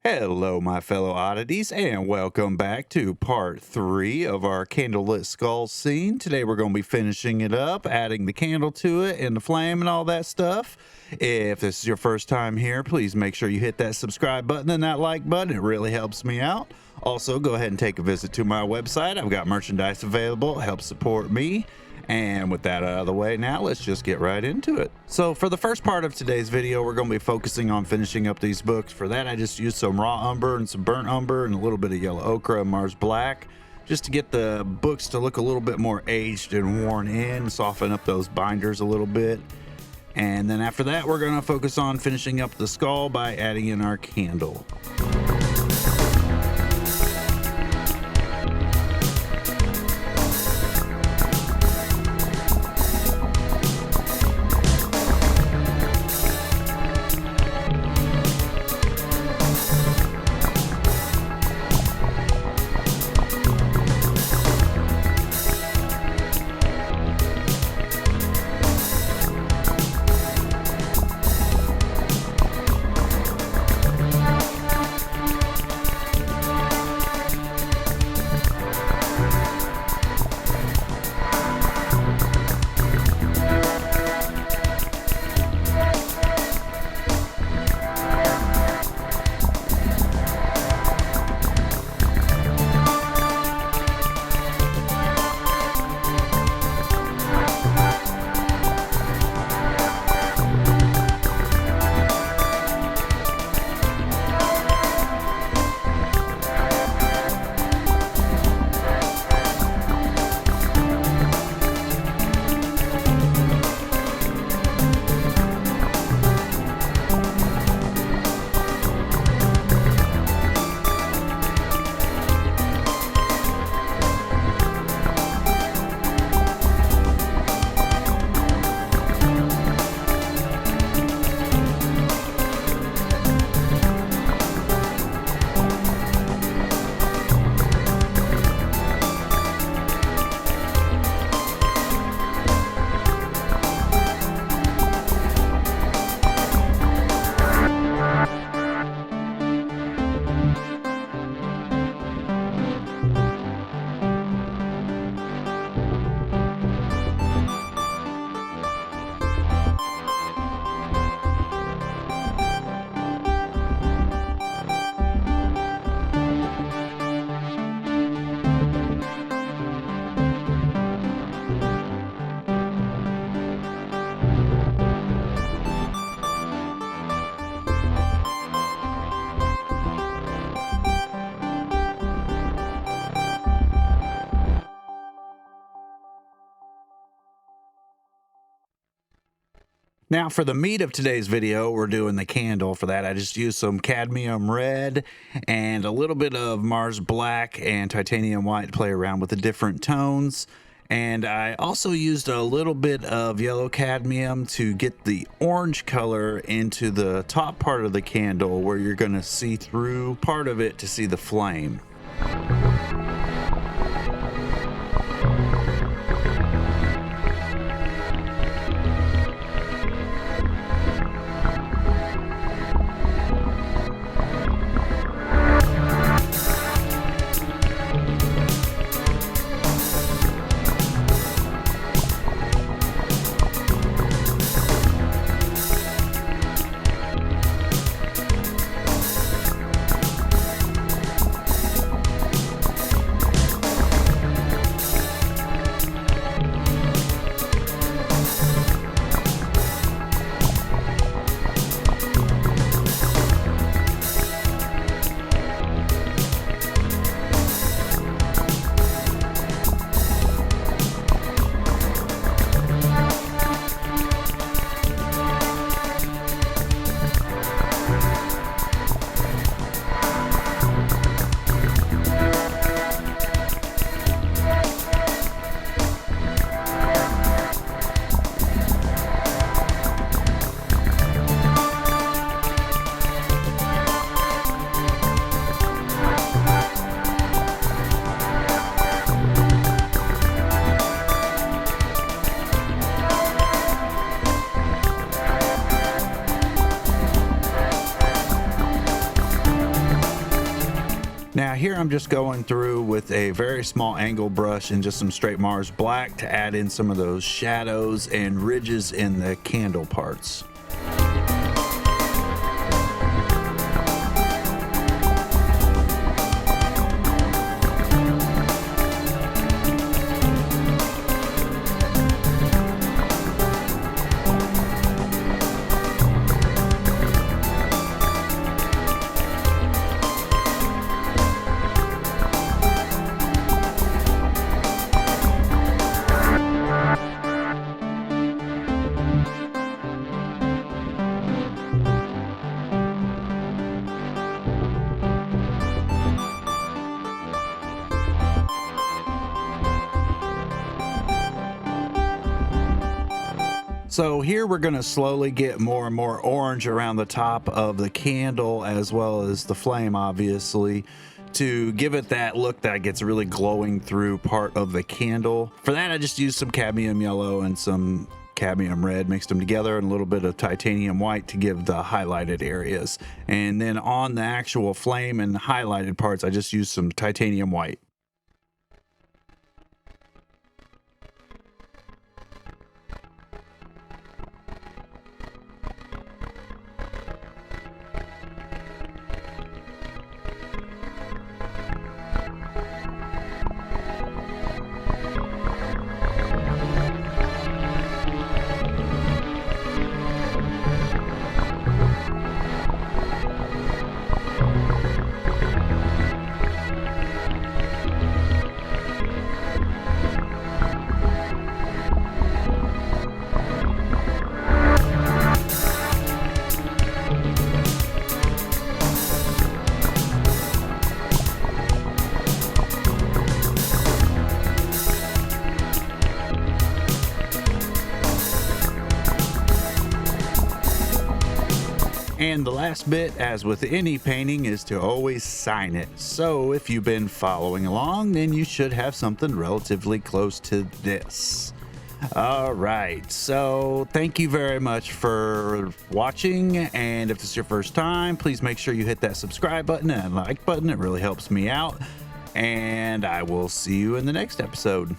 Hello, my fellow oddities, and welcome back to part 3 of our candlelit skull scene. Today we're going to be finishing it up, adding the candle to it and the flame and all that stuff. If this is your first time here, please make sure you hit that subscribe button and that like button. It really helps me out. Also, go ahead and take a visit to my website. I've got merchandise available. It helps support me. And with that out of the way, now let's just get right into it. So for the first part of today's video, we're going to be focusing on finishing up these books. For that, I just used some raw umber and some burnt umber and a little bit of yellow ochre and Mars black, just to get the books to look a little bit more aged and worn in, soften up those binders a little bit. And then after that, we're going to focus on finishing up the skull by adding in our candle. Now for the meat of today's video, we're doing the candle. For that, I just used some cadmium red and a little bit of Mars black and titanium white to play around with the different tones. And I also used a little bit of yellow cadmium to get the orange color into the top part of the candle where you're going to see through part of it to see the flame. Now here I'm just going through with a very small angle brush and just some straight Mars black to add in some of those shadows and ridges in the candle parts. So here we're going to slowly get more and more orange around the top of the candle as well as the flame, obviously, to give it that look that gets really glowing through part of the candle. For that, I just used some cadmium yellow and some cadmium red, mixed them together, and a little bit of titanium white to give the highlighted areas. And then on the actual flame and highlighted parts, I just used some titanium white. And the last bit, as with any painting, is to always sign it. So if you've been following along, then you should have something relatively close to this. All right, so thank you very much for watching, and if this is your first time, please make sure you hit that subscribe button and like button. It really helps me out, and I will see you in the next episode.